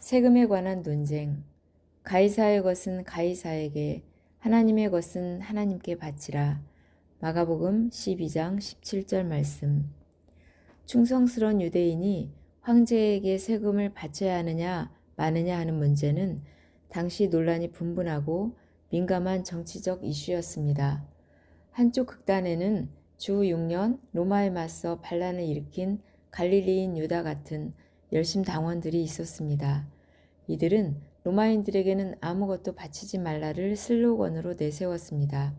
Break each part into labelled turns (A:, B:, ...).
A: 세금에 관한 논쟁. 가이사의 것은 가이사에게, 하나님의 것은 하나님께 바치라. 마가복음 12장 17절 말씀. 충성스러운 유대인이 황제에게 세금을 바쳐야 하느냐 마느냐 하는 문제는 당시 논란이 분분하고 민감한 정치적 이슈였습니다. 한쪽 극단에는 주 6년 로마에 맞서 반란을 일으킨 갈릴리인 유다 같은 열심 당원들이 있었습니다. 이들은 로마인들에게는 아무것도 바치지 말라를 슬로건으로 내세웠습니다.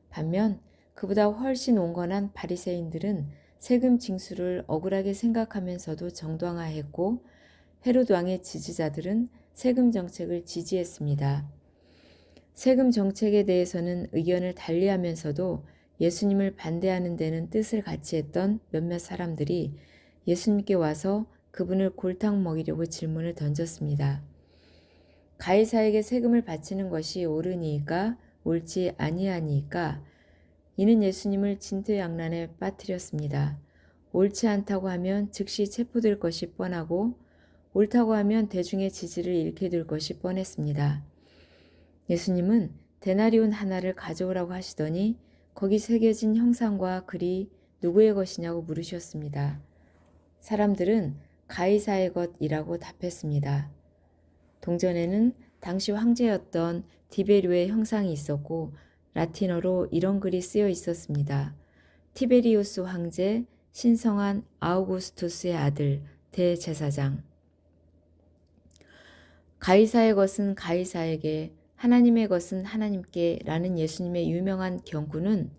A: 반면 그보다 훨씬 온건한 바리새인들은 세금 징수를 억울하게 생각하면서도 정당화했고, 헤롯 왕의 지지자들은 세금 정책을 지지했습니다. 세금 정책에 대해서는 의견을 달리하면서도 예수님을 반대하는 데는 뜻을 같이 했던 몇몇 사람들이 예수님께 와서 그분을 골탕 먹이려고 질문을 던졌습니다. 가이사에게 세금을 바치는 것이 옳으니까 옳지 아니하니까? 이는 예수님을 진퇴양난에 빠뜨렸습니다. 옳지 않다고 하면 즉시 체포될 것이 뻔하고 옳다고 하면 대중의 지지를 잃게 될 것이 뻔했습니다. 예수님은 데나리온 하나를 가져오라고 하시더니 거기 새겨진 형상과 글이 누구의 것이냐고 물으셨습니다. 사람들은 가이사의 것이라고 답했습니다. 동전에는 당시 황제였던 디베류의 형상이 있었고 라틴어로 이런 글이 쓰여 있었습니다. 티베리우스 황제, 신성한 아우구스투스의 아들, 대제사장. 가이사의 것은 가이사에게, 하나님의 것은 하나님께 라는 예수님의 유명한 경구는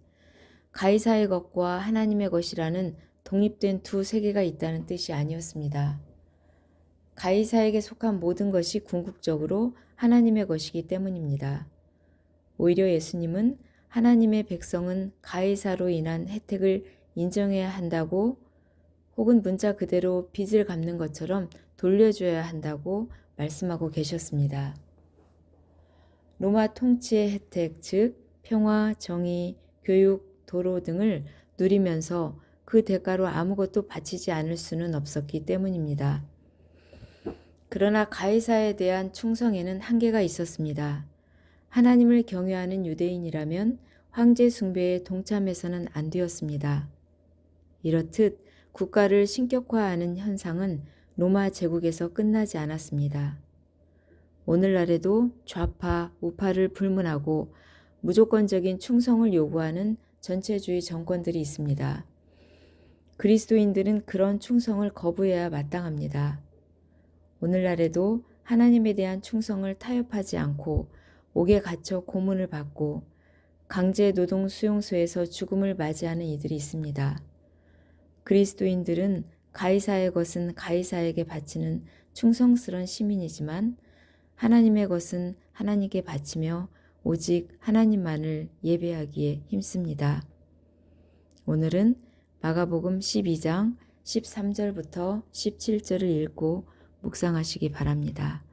A: 가이사의 것과 하나님의 것이라는 독립된 두 세계가 있다는 뜻이 아니었습니다. 가이사에게 속한 모든 것이 궁극적으로 하나님의 것이기 때문입니다. 오히려 예수님은 하나님의 백성은 가이사로 인한 혜택을 인정해야 한다고, 혹은 문자 그대로 빚을 갚는 것처럼 돌려줘야 한다고 말씀하고 계셨습니다. 로마 통치의 혜택, 즉 평화, 정의, 교육, 도로 등을 누리면서 그 대가로 아무것도 바치지 않을 수는 없었기 때문입니다. 그러나 가이사에 대한 충성에는 한계가 있었습니다. 하나님을 경외하는 유대인이라면 황제 숭배에 동참해서는 안 되었습니다. 이렇듯 국가를 신격화하는 현상은 로마 제국에서 끝나지 않았습니다. 오늘날에도 좌파, 우파를 불문하고 무조건적인 충성을 요구하는 전체주의 정권들이 있습니다. 그리스도인들은 그런 충성을 거부해야 마땅합니다. 오늘날에도 하나님에 대한 충성을 타협하지 않고 옥에 갇혀 고문을 받고 강제 노동 수용소에서 죽음을 맞이하는 이들이 있습니다. 그리스도인들은 가이사의 것은 가이사에게 바치는 충성스러운 시민이지만 하나님의 것은 하나님께 바치며 오직 하나님만을 예배하기에 힘씁니다. 오늘은 마가복음 12장 13절부터 17절을 읽고 묵상하시기 바랍니다.